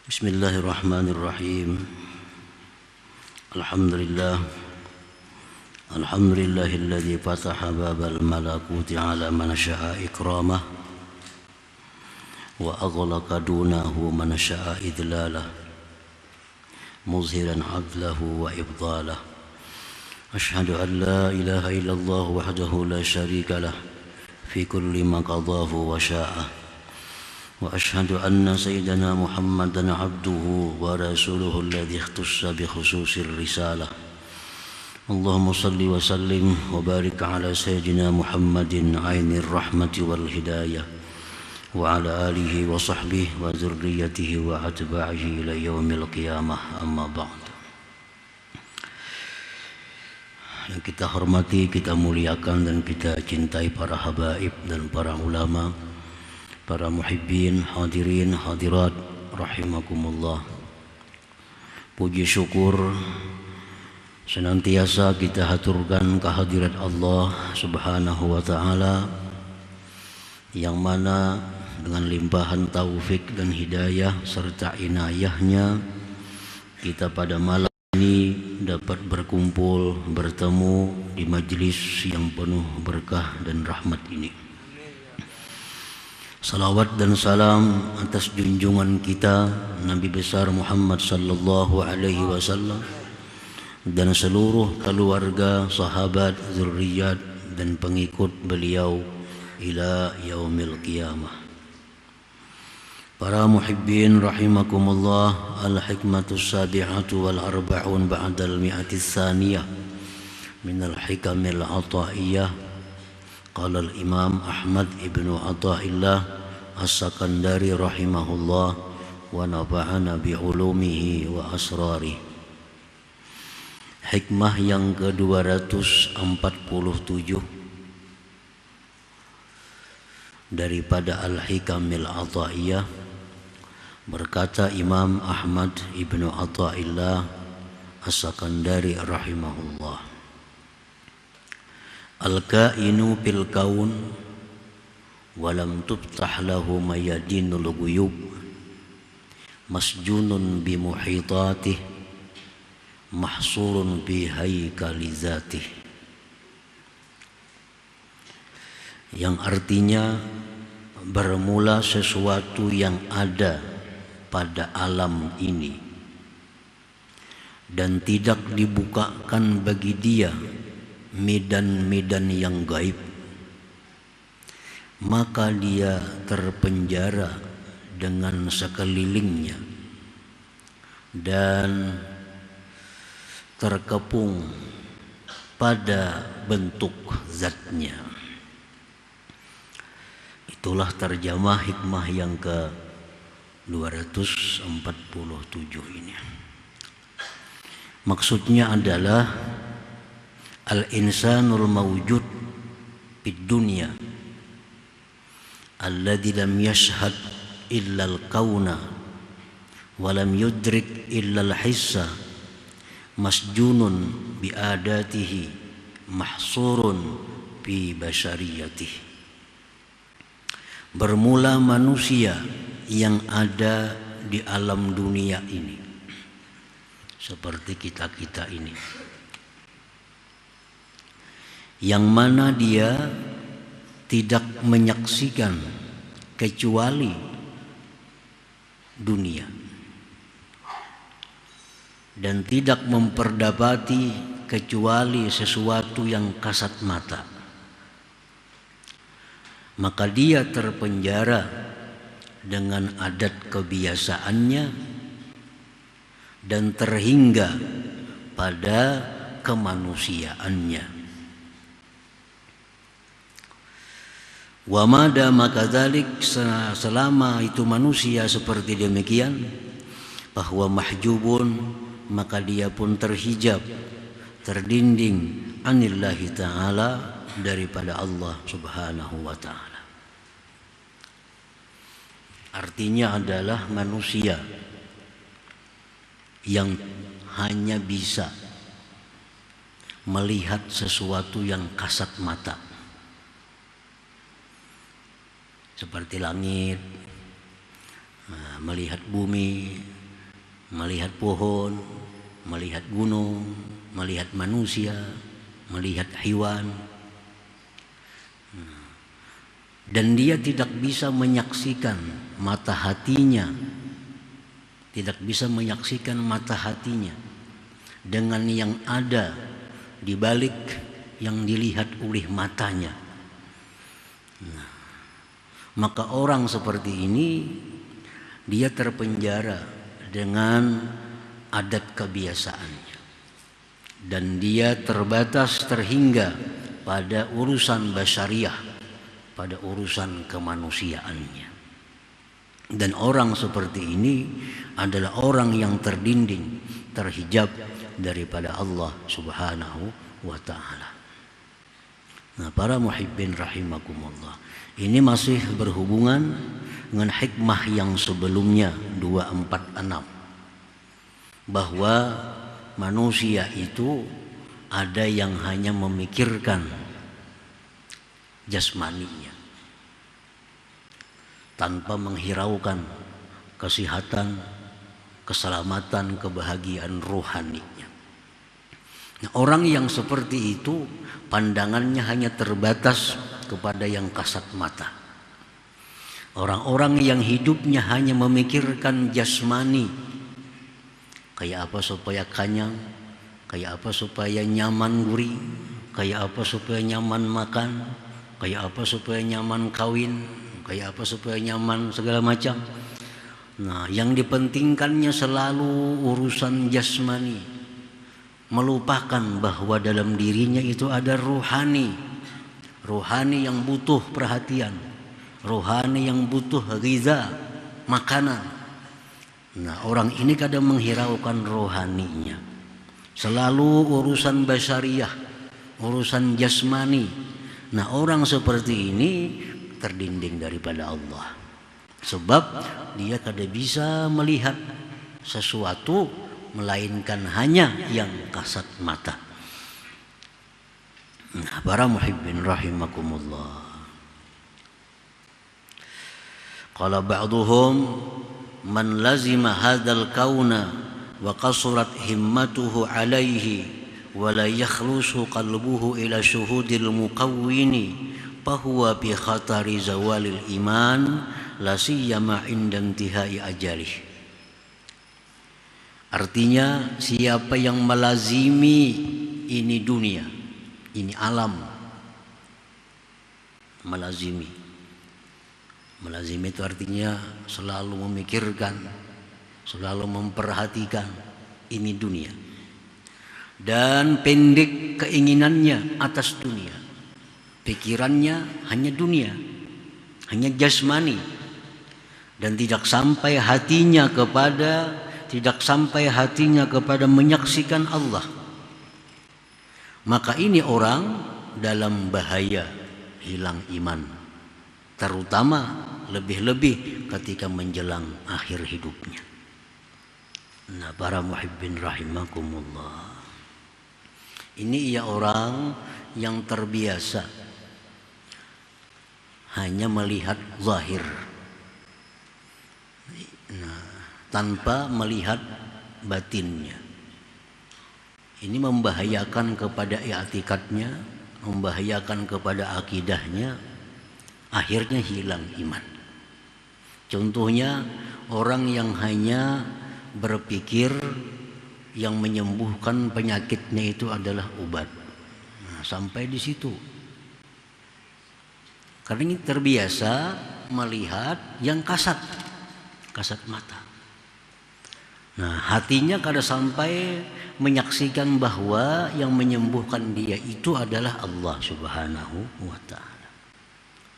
Bismillahirrahmanirrahim. Alhamdulillahilladzi fataha babal malakuti ala man syaa ikramah wa aghlaqa dunahu man syaa idlalah muzhiran adlahu wa ibdalah. Ashhadu an la ilaha illallah wahdahu la syarika lah fi kulli ma qadahu wa syaa. وأشهد أن سيدنا محمدًا عبده ورسوله الذي اختص بخصوص الرسالة. اللهم صل وسلم وبارك على سيدنا محمد عين الرحمة والهداية وعلى آله وصحبه وذريته وأتباعه إلى يوم القيامة. أما بعد. Yang kita hormati, kita muliakan dan kita cintai para habaib dan para ulama, para muhibbin, hadirin, hadirat, rahimakumullah. Puji syukur senantiasa kita haturkan kehadirat Allah subhanahu wa ta'ala, yang mana dengan limpahan taufik dan hidayah serta inayahnya, kita pada malam ini dapat berkumpul, bertemu di majlis yang penuh berkah dan rahmat ini. Salawat dan salam atas junjungan kita Nabi besar Muhammad sallallahu alaihi wasallam dan seluruh keluarga, sahabat, zurriyat dan pengikut beliau ila yaumil qiyamah. Para muhibbin rahimakumullah, al-hikmatus sabi'atu wal arba'un ba'dal mi'atis tsaniyah minal hikamil ataiyah. Qala al-Imam Ahmad ibnu Athaillah As-Sakandari rahimahullah wa nafa'ana bi'ulumihi wa asrari. Hikmah yang ke-247 daripada Al-Hikamil Athaiyah, berkata Imam Ahmad ibnu Athaillah As-Sakandari rahimahullah, al-kainu fil kaun walam tubtah lahu mayadinul ghuyub masjunun bi muhitatih mahsurun bi haykali zatih. Yang artinya, bermula sesuatu yang ada pada alam ini dan tidak dibukakan bagi dia medan-medan yang gaib, maka dia terpenjara dengan sekelilingnya dan terkepung pada bentuk zatnya. Itulah terjemah hikmah yang ke-247 ini. Maksudnya adalah al-insanul mawjud fid dunya alladzi lam yashhad illa al-kauna wa lam yudrik illa al-hissa masjunun bi adatihi mahsurun fi bashariyatihi. Bermula manusia yang ada di alam dunia ini seperti kita-kita ini, yang mana dia tidak menyaksikan kecuali dunia dan tidak memperdapati kecuali sesuatu yang kasat mata, maka dia terpenjara dengan adat kebiasaannya dan terhingga pada kemanusiaannya. Wa mada makadzalik, selama itu manusia seperti demikian, bahwa mahjubun, maka dia pun terhijab, terdinding anillahi ta'ala, daripada Allah subhanahu wa ta'ala. Artinya adalah manusia yang hanya bisa melihat sesuatu yang kasat mata, seperti langit, melihat bumi, melihat pohon, melihat gunung, melihat manusia, melihat hewan. Dan dia tidak bisa menyaksikan mata hatinya, tidak bisa menyaksikan mata hatinya dengan yang ada di balik yang dilihat oleh matanya. Maka orang seperti ini dia terpenjara dengan adat kebiasaannya, dan dia terbatas terhingga pada urusan basyariah, pada urusan kemanusiaannya. Dan orang seperti ini adalah orang yang terdinding, terhijab daripada Allah Subhanahu wa ta'ala. Nah, para muhibbin rahimakumullah, ini masih berhubungan dengan hikmah yang sebelumnya 246, bahwa manusia itu ada yang hanya memikirkan jasmaninya tanpa menghiraukan kesehatan, keselamatan, kebahagiaan rohaninya. Nah, orang yang seperti itu pandangannya hanya terbatas kepada yang kasat mata. Orang-orang yang hidupnya hanya memikirkan jasmani, kayak apa supaya kenyang, kayak apa supaya nyaman gurih, kayak apa supaya nyaman makan, kayak apa supaya nyaman kawin, kayak apa supaya nyaman segala macam. Nah, yang dipentingkannya selalu urusan jasmani, melupakan bahwa dalam dirinya itu ada rohani, rohani yang butuh perhatian, rohani yang butuh ghiza, makanan. Nah, orang ini kadang menghiraukan rohaninya, selalu urusan basyariah, urusan jasmani. Nah, orang seperti ini terdinding daripada Allah, sebab dia kada bisa melihat sesuatu melainkan hanya yang kasat mata. Nah, para muhibbin rahimakumullah, qala ba'duhum man lazima hadzal kauna wa qasurat himmatuhu alaihi wa la yakhlusu qalbuhu ila syuhudil muqawwini fahuwa bi khatari zawalil iman la siyama inda intihai ajalih. Artinya, siapa yang melazimi ini dunia, ini alam, melazimi itu artinya selalu memikirkan, selalu memperhatikan ini dunia, dan pendek keinginannya atas dunia, pikirannya hanya dunia, hanya jasmani, dan tidak sampai hatinya kepada menyaksikan Allah. Maka ini orang dalam bahaya hilang iman, terutama lebih-lebih ketika menjelang akhir hidupnya. Nah, para muhibbin rahimakumullah, ini ia orang yang terbiasa hanya melihat zahir, tanpa melihat batinnya. Ini membahayakan kepada i'tikadnya, membahayakan kepada akidahnya, akhirnya hilang iman. Contohnya, orang yang hanya berpikir yang menyembuhkan penyakitnya itu adalah obat. Nah, sampai di situ. Karena ini terbiasa melihat yang kasat mata. Nah, hatinya kada sampai menyaksikan bahwa yang menyembuhkan dia itu adalah Allah Subhanahu wa ta'ala.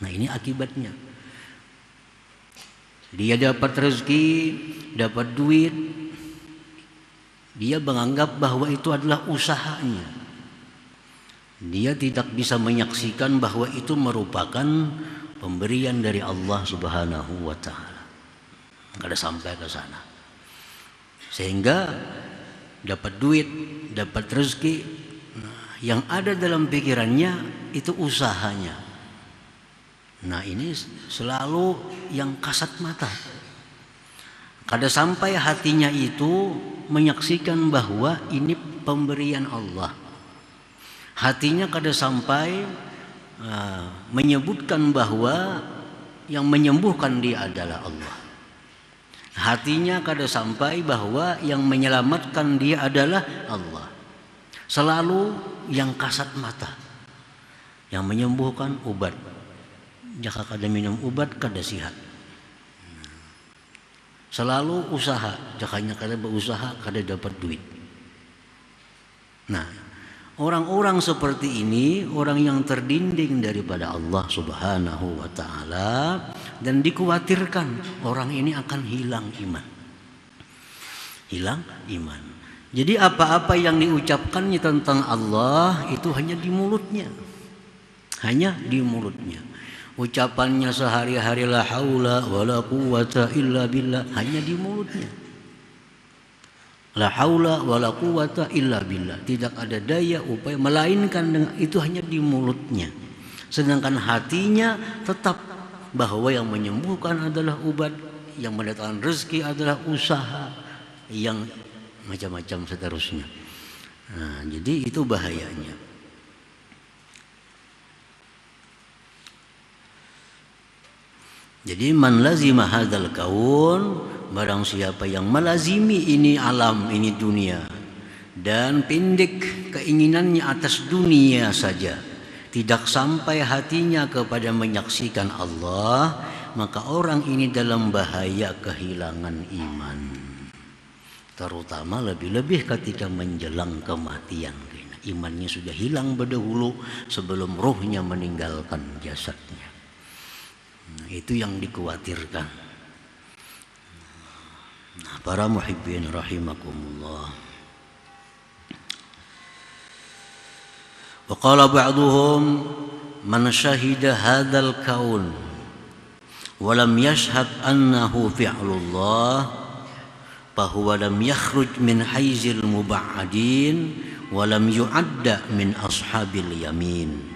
Nah, ini akibatnya. Dia dapat rezeki, dapat duit, dia menganggap bahwa itu adalah usahanya. Dia tidak bisa menyaksikan bahwa itu merupakan pemberian dari Allah Subhanahu wa ta'ala. Kada sampai ke sana. Sehingga dapat duit, dapat rezeki, yang ada dalam pikirannya itu usahanya. Nah, ini selalu yang kasat mata. Kada sampai hatinya itu menyaksikan bahwa ini pemberian Allah. Hatinya kada sampai menyebutkan bahwa yang menyembuhkan dia adalah Allah. Hatinya kada sampai bahwa yang menyelamatkan dia adalah Allah. Selalu yang kasat mata, yang menyembuhkan obat. Jika kada minum obat kada sihat. Selalu usaha, jakanya kada berusaha kada dapat duit. Nah, orang-orang seperti ini orang yang terdinding daripada Allah Subhanahu wa taala dan dikhawatirkan orang ini akan hilang iman. Hilang iman. Jadi apa-apa yang diucapkannya tentang Allah itu hanya di mulutnya. Hanya di mulutnya. Ucapannya sehari-hari la haula wala quwata illa billah hanya di mulutnya. La haula wala quwata illa billah. Tidak ada daya upaya melainkan dengan itu hanya di mulutnya. Sedangkan hatinya tetap bahwa yang menyembuhkan adalah obat, yang mendatangkan rezeki adalah usaha, yang macam-macam seterusnya. Nah, jadi itu bahayanya. Jadi man lazima hadzal kaun, barang siapa yang melazimi ini alam, ini dunia, dan pendek keinginannya atas dunia saja, tidak sampai hatinya kepada menyaksikan Allah, maka orang ini dalam bahaya kehilangan iman. Terutama lebih-lebih ketika menjelang kematian. Imannya sudah hilang berdahulu sebelum ruhnya meninggalkan jasadnya. Nah, itu yang dikhawatirkan. Nah, para muhibbin rahimakumullah. Wa qala ba'duhum man syahida hadzal kaun wa lam yashhad annahu fi'lullah fa huwa lam yakhruj min haizil muba'adin wa lam yu'adda min ashabil yamin.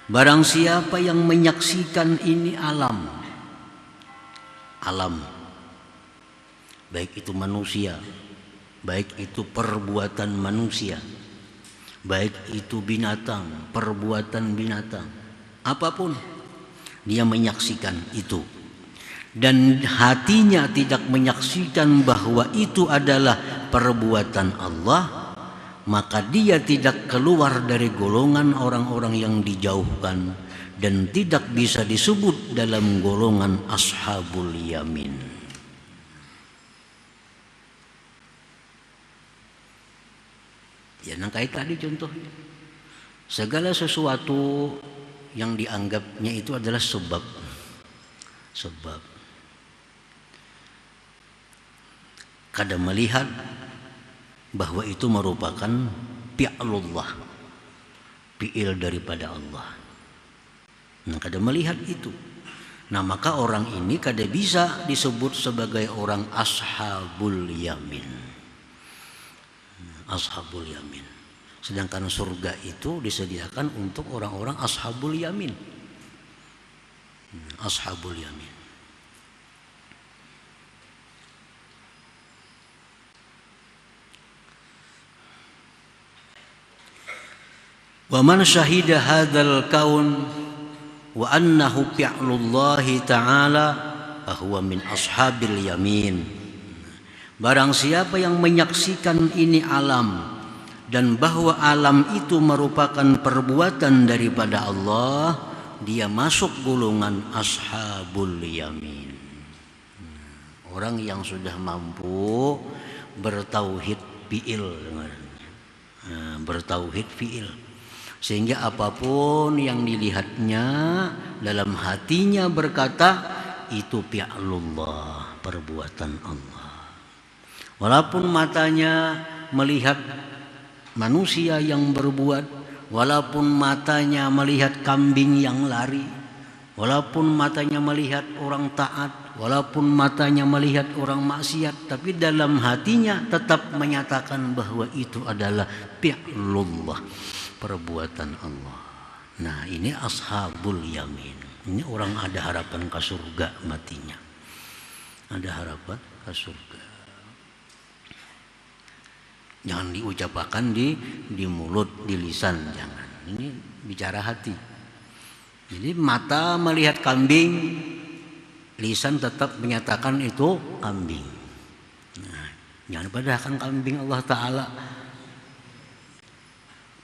Barang siapa yang menyaksikan ini alam, baik itu manusia, baik itu perbuatan manusia, baik itu binatang, perbuatan binatang, apapun dia menyaksikan itu, dan hatinya tidak menyaksikan bahwa itu adalah perbuatan Allah, maka dia tidak keluar dari golongan orang-orang yang dijauhkan dan tidak bisa disebut dalam golongan ashabul yamin. Ya, nangkai tadi contohnya. Segala sesuatu yang dianggapnya itu adalah sebab. Kada melihat bahwa itu merupakan fi'lullah, fi'il daripada Allah. Nah, kada melihat itu. Nah, maka orang ini kada bisa disebut sebagai orang ashabul yamin. Ashabul yamin. Sedangkan surga itu disediakan untuk orang-orang ashabul yamin. Ashabul yamin. Wa man syahida hadzal kaun wa annahu fi'lullahi ta'ala fahuwa min ashabil yamin. Barang siapa yang menyaksikan ini alam dan bahwa alam itu merupakan perbuatan daripada Allah, dia masuk golongan ashabul yamin. Orang yang sudah mampu bertauhid fi'il, bertauhid fi'il. Sehingga apapun yang dilihatnya dalam hatinya berkata itu fi'lullah, perbuatan Allah. Walaupun matanya melihat manusia yang berbuat, walaupun matanya melihat kambing yang lari, walaupun matanya melihat orang taat, walaupun matanya melihat orang maksiat, tapi dalam hatinya tetap menyatakan bahwa itu adalah fi'lullah, perbuatan Allah. Nah, ini ashabul yamin. Ini orang ada harapan ke surga matinya. ada harapan ke surga. Jangan diucapkan di mulut, di lisan, jangan. Ini bicara hati. Jadi mata melihat kambing, lisan tetap menyatakan itu kambing. Nah, jangan padahkan kambing Allah Ta'ala.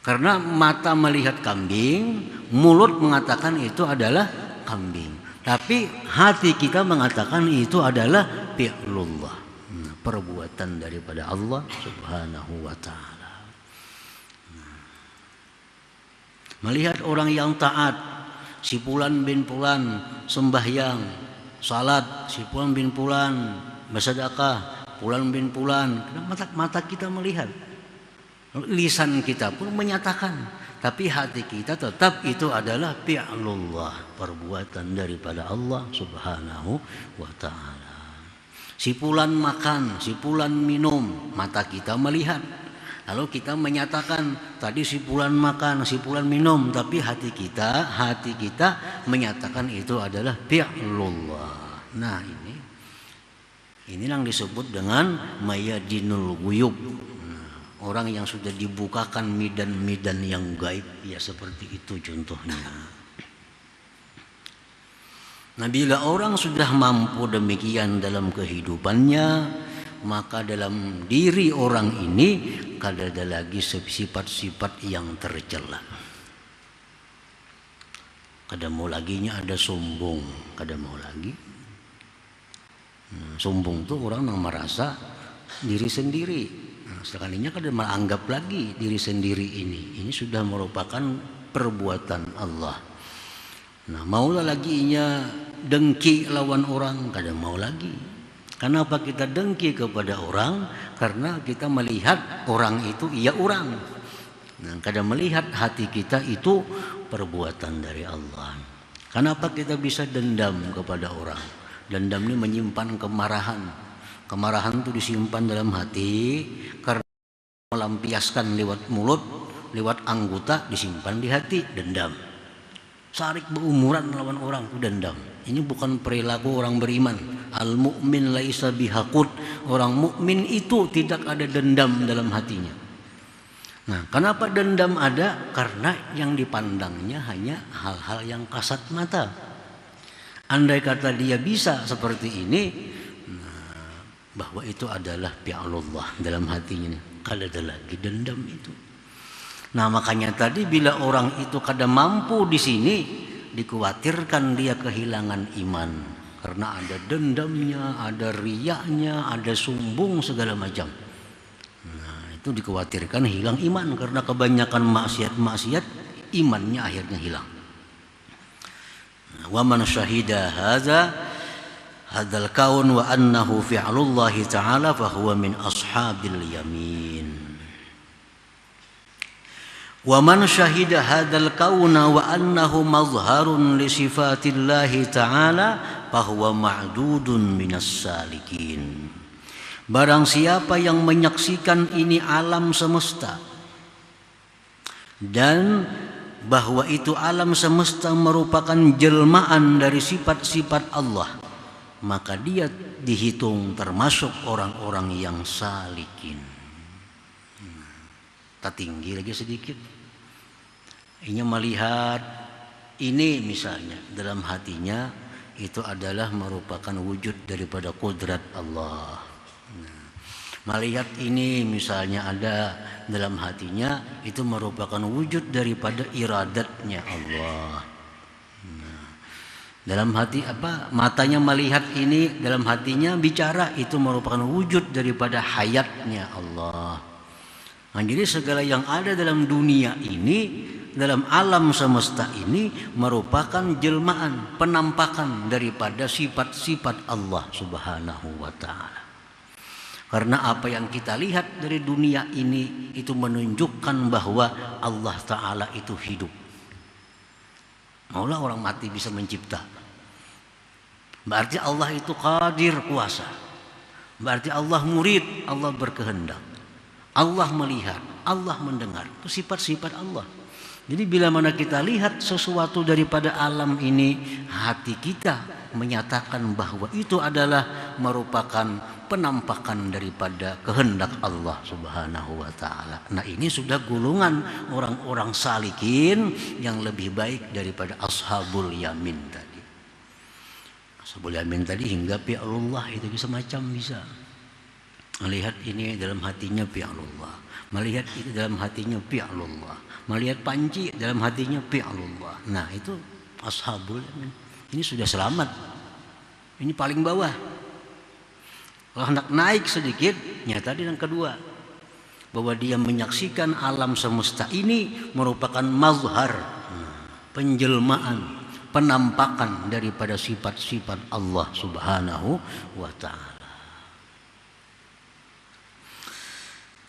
Karena mata melihat kambing, mulut mengatakan itu adalah kambing. Tapi hati kita mengatakan itu adalah fi'lullah, perbuatan daripada Allah Subhanahu wa Ta'ala. Melihat orang yang taat, si Fulan bin Fulan sembahyang, salat, si Fulan bin Fulan bersedekah, Fulan bin Fulan, mata kita melihat, lisan kita pun menyatakan, tapi hati kita tetap itu adalah fi'lullah, perbuatan daripada Allah Subhanahu wa Ta'ala. Si Fulan makan, si Fulan minum, mata kita melihat. Lalu kita menyatakan tadi si Fulan makan, si Fulan minum, tapi hati kita menyatakan itu adalah fi'lullah. Nah, ini yang disebut dengan mayadinul ghuyub. Orang yang sudah dibukakan midan-midan yang gaib, ya seperti itu contohnya. Nah, bila orang sudah mampu demikian dalam kehidupannya, maka dalam diri orang ini kada ada lagi sifat-sifat yang tercela. Kada mau laginya ada sombong, kada mau lagi. Sombong tuh orang yang merasa diri sendiri. Sekalinya kada menganggap lagi diri sendiri ini sudah merupakan perbuatan Allah. Nah, maulah laginya dengki lawan orang, kada mau lagi. Kenapa kita dengki kepada orang? Karena kita melihat orang itu ia orang. Nah, kada melihat hati kita itu perbuatan dari Allah. Kenapa kita bisa dendam kepada orang? Dendam ini menyimpan kemarahan. Kemarahan itu disimpan dalam hati karena melampiaskan lewat mulut, lewat anggota, disimpan di hati, dendam. Sarik berumuran lawan orang itu dendam. Ini bukan perilaku orang beriman. Al-mu'min laisa bihaqud. Orang mukmin itu tidak ada dendam dalam hatinya. Nah, kenapa dendam ada? Karena yang dipandangnya hanya hal-hal yang kasat mata. Andai kata dia bisa seperti ini, bahwa itu adalah fi'lullah dalam hatinya, kada ada lagi dendam itu. Nah, makanya tadi bila orang itu kada mampu di sini, dikhawatirkan dia kehilangan iman karena ada dendamnya, ada riyaknya, ada sombong segala macam. Nah, itu dikhawatirkan hilang iman karena kebanyakan maksiat imannya akhirnya hilang. Wa man syahida hadzal kaun wa annahu fi'lullah ta'ala fa huwa min ashabil yamin. Wa man syahida hadzal kauna wa annahu mazharun li sifatillahi ta'ala fa huwa ma'dudun minas salikin. Barang siapa yang menyaksikan ini alam semesta dan bahwa itu alam semesta merupakan jelmaan dari sifat-sifat Allah, maka dia dihitung termasuk orang-orang yang salikin. Tak tinggi lagi sedikit. Ini melihat ini misalnya dalam hatinya itu adalah merupakan wujud daripada kudrat Allah. Melihat ini misalnya ada dalam hatinya itu merupakan wujud daripada iradatnya Allah. Dalam hati matanya melihat ini, dalam hatinya bicara, itu merupakan wujud daripada hayatnya Allah. Nah, jadi segala yang ada dalam dunia ini, dalam alam semesta ini merupakan jelmaan, penampakan daripada sifat-sifat Allah Subhanahu wa Ta'ala. Karena apa yang kita lihat dari dunia ini itu menunjukkan bahwa Allah Ta'ala itu hidup. Maulah orang mati bisa mencipta. Berarti Allah itu qadir, kuasa. Berarti Allah murid, Allah berkehendak. Allah melihat, Allah mendengar. Itu sifat-sifat Allah. Jadi bila mana kita lihat sesuatu daripada alam ini, hati kita menyatakan bahwa itu adalah merupakan penampakan daripada kehendak Allah Subhanahu wa taala. Nah, ini sudah golongan orang-orang salikin yang lebih baik daripada ashabul yamin tadi. Ashabul yamin tadi hingga fi'lullah itu semacam bisa melihat ini dalam hatinya fi'lullah, melihat itu dalam hatinya fi'lullah, melihat panci dalam hatinya fi'lullah. Nah, itu ashabul yamin. Ini sudah selamat. Ini paling bawah. Kalau hendak naik sedikit, nyata yang kedua, bahwa dia menyaksikan alam semesta ini merupakan mazhar, penjelmaan, penampakan daripada sifat-sifat Allah Subhanahu wa taala.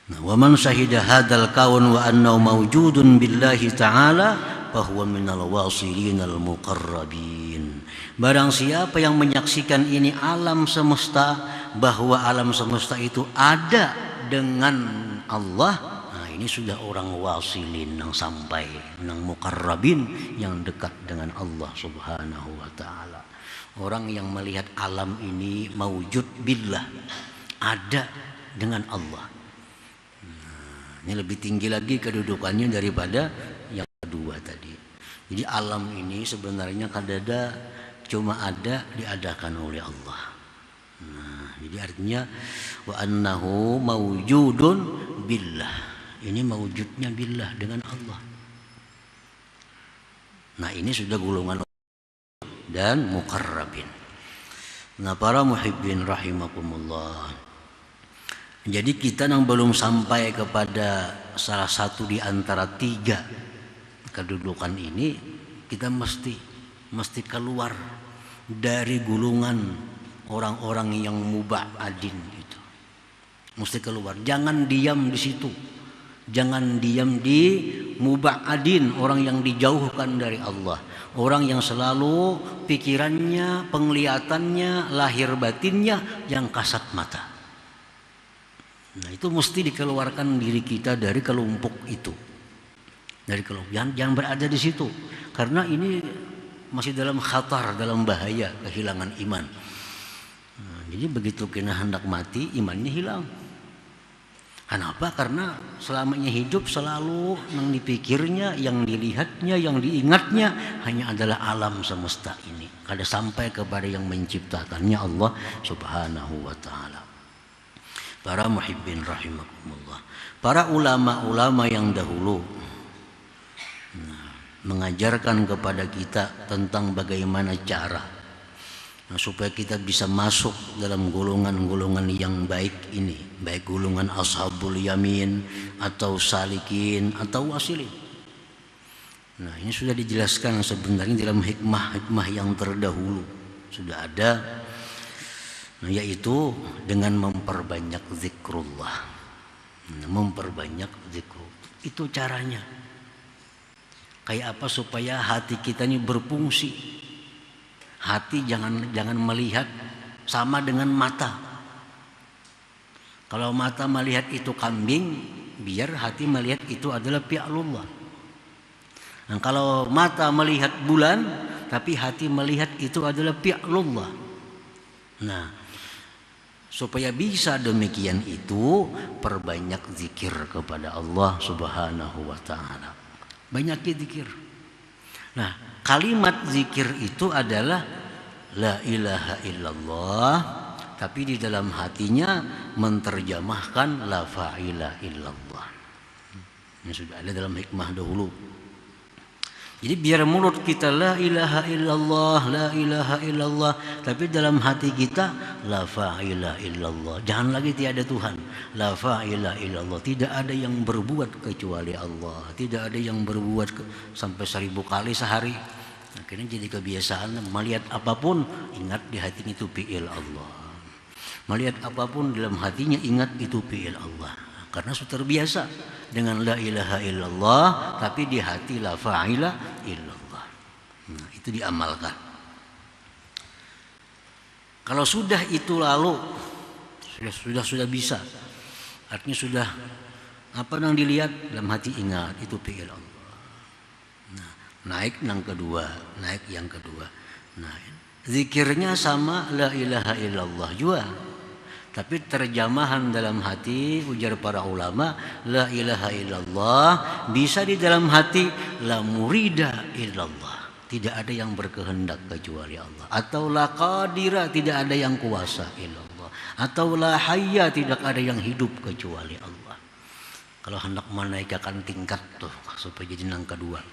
Nah, wa man syahida hadzal kaun wa annahu mawjudun billahi ta'ala fahuwa minal wasilinal muqarrabin. Barang siapa yang menyaksikan ini alam semesta, bahwa alam semesta itu ada dengan Allah, nah ini sudah orang wasilin yang sampai, yang muqarrabin, yang dekat dengan Allah Subhanahu wa taala. Orang yang melihat alam ini mawjud billah, ada dengan Allah. Nah, ini lebih tinggi lagi kedudukannya daripada yang kedua tadi. Jadi alam ini sebenarnya kadada cuma ada diadakan oleh Allah. Nah, jadi artinya wa annahu mawjudun billah. Ini mawjudnya billah dengan Allah. Nah, ini sudah golongan dan muqarrabin. Nah, para muhibbin rahimakumullah. Jadi kita yang belum sampai kepada salah satu di antara tiga kedudukan ini, kita mesti keluar dari gulungan orang-orang yang muba'adin itu. Mesti keluar. Jangan diam di situ. Jangan diam di muba'adin, orang yang dijauhkan dari Allah. Orang yang selalu pikirannya, penglihatannya, lahir batinnya yang kasat mata. Nah, itu mesti dikeluarkan diri kita dari kelompok itu. Dari kelompok. Jangan berada di situ. Karena ini masih dalam khatar, dalam bahaya kehilangan iman. Nah, jadi begitu kena hendak mati, imannya hilang. Kenapa? Karena selamanya hidup selalu yang dipikirnya, yang dilihatnya, yang diingatnya hanya adalah alam semesta ini. Kada sampai kepada yang menciptakannya, Allah Subhanahu wa taala. Para muhibbin rahimakumullah. Para ulama-ulama yang dahulu mengajarkan kepada kita tentang bagaimana cara supaya kita bisa masuk dalam golongan-golongan yang baik ini, baik golongan ashabul yamin atau salikin atau wasilin. Nah, ini sudah dijelaskan sebenarnya dalam hikmah-hikmah yang terdahulu sudah ada, yaitu dengan memperbanyak zikrullah. Memperbanyak zikrullah itu caranya. Kayak apa supaya hati kita ini berfungsi. Hati jangan melihat sama dengan mata. Kalau mata melihat itu kambing, biar hati melihat itu adalah fi'lullah. Nah, kalau mata melihat bulan, tapi hati melihat itu adalah fi'lullah. Nah, supaya bisa demikian itu, perbanyak zikir kepada Allah Subhanahu wa taala. Banyak zikir. Nah, kalimat zikir itu adalah la ilaha illallah, tapi di dalam hatinya menterjemahkan la fa'ila illallah. Ini sudah ada dalam hikmah dahulu. Jadi biar mulut kita la ilaha illallah, la ilaha illallah, tapi dalam hati kita la fa'ila illallah. Jangan lagi tiada Tuhan. La fa'ila illallah. Tidak ada yang berbuat kecuali Allah. Tidak ada yang berbuat sampai 1000 kali sehari. Akhirnya jadi kebiasaan melihat apapun ingat di hati itu fi'il Allah. Melihat apapun dalam hatinya ingat itu fi'il Allah. Karena sudah terbiasa dengan la ilaha illallah, tapi di hati la fa'ila illallah. Nah, itu diamalkan. Kalau sudah itu lalu sudah bisa, artinya sudah apa yang dilihat dalam hati ingat itu fi'il Allah. naik yang kedua. Nah, zikirnya sama la ilaha illallah juga. Tapi terjemahan dalam hati ujar para ulama, la ilaha illallah bisa di dalam hati la murida illallah. Tidak ada yang berkehendak kecuali Allah. Atau la qadira, tidak ada yang kuasa illallah. Atau la hayya, tidak ada yang hidup kecuali Allah. Kalau hendak menaikkan tingkat tuh supaya jadi yang kedua.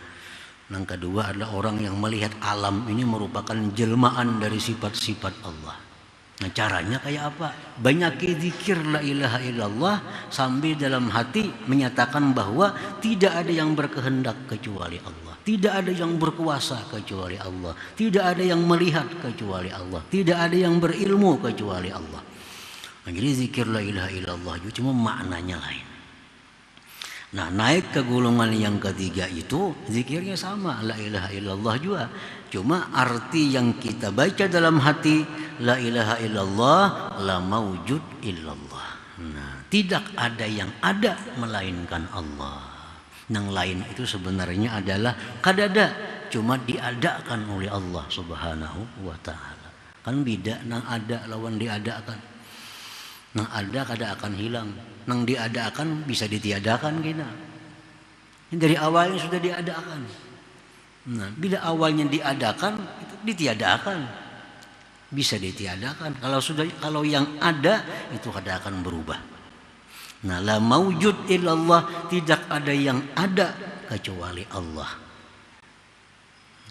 Yang kedua adalah orang yang melihat alam ini merupakan jelmaan dari sifat-sifat Allah. Nah, caranya kayak apa? Banyak zikir la ilaha illallah sambil dalam hati menyatakan bahwa tidak ada yang berkehendak kecuali Allah. Tidak ada yang berkuasa kecuali Allah. Tidak ada yang melihat kecuali Allah. Tidak ada yang berilmu kecuali Allah. Nah, jadi zikir la ilaha illallah itu cuma maknanya lain. Nah, naik ke golongan yang ketiga itu zikirnya sama la ilaha illallah juga. Cuma arti yang kita baca dalam hati la ilaha illallah la maujud illallah. Nah, tidak ada yang ada melainkan Allah. Yang lain itu sebenarnya adalah kadada, cuma diadakan oleh Allah Subhanahu wa taala. Kan beda nang ada lawan diadakan. Nang ada kada akan hilang, nang diadakan bisa ditiadakan kita. Ini dari awalnya sudah diadakan. Nah, bila awalnya diadakan, itu ditiadakan. Bisa ditiadakan. Kalau yang ada itu kada akan berubah. Nah, la maujud illallah, tidak ada yang ada kecuali Allah.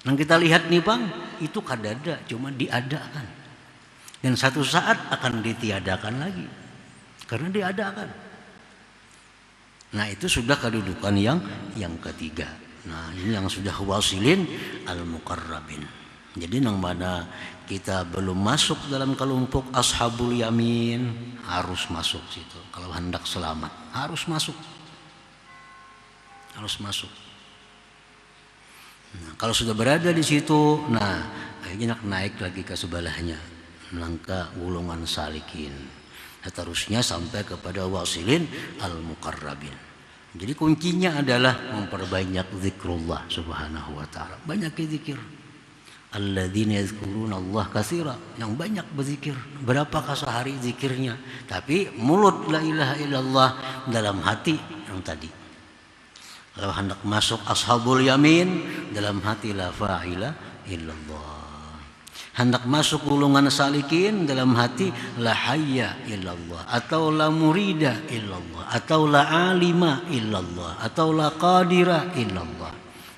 Yang kita lihat nih Bang, itu kada ada, cuma diadakan. Dan satu saat akan ditiadakan lagi. Karena diadakan. Nah, itu sudah kedudukan yang ketiga. Nah, ini yang sudah wasilin al-muqarrabin. Jadi yang mana kita belum masuk dalam kelompok ashabul yamin, harus masuk situ. Kalau hendak selamat, harus masuk. Harus masuk. Nah, kalau sudah berada di situ, nah, akhirnya naik lagi ke sebelahnya, melangkah golongan salikin. Seterusnya sampai kepada wasilin al-muqarrabin. Jadi kuncinya adalah memperbanyak zikrullah subhanahu wa ta'ala. Banyak zikir. Alladzina yazkuruna Allah katsira, yang banyak berzikir. Berapakah sehari zikirnya? Tapi mulut la ilaha illallah, dalam hati yang tadi. Kalau hendak masuk ashabul yamin, dalam hati la fa'ila illallah. Hendak masuk golongan salikin, dalam hati la hayya illallah, atau la murida illallah, atau la alima illallah, atau la qadira illallah.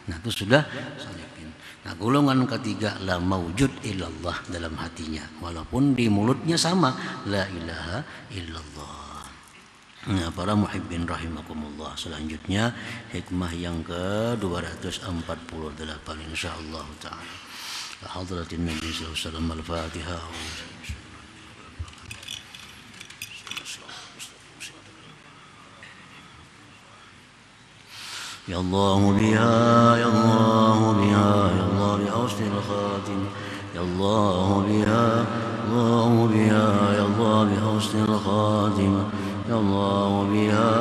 Nah, itu sudah salikin. Nah, golongan ketiga la maujud illallah dalam hatinya, walaupun di mulutnya sama la ilaha illallah. Nah, para muhibbin rahimakumullah, selanjutnya hikmah yang ke-248 insyaallah taala. حضرة النبي صلى الله عليه وسلم الفاتحة. يا الله بها يا الله بها يا الله بحسن الخاتم يا الله بها الله بها يا الله بحسن الخاتم يا الله بها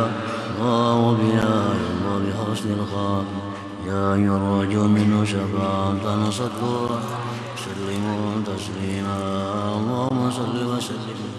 الله بها يا الله بحسن الخاتم يا يرجو منه شفاعة صدقا سلموا تسليما اللهم صل وسلم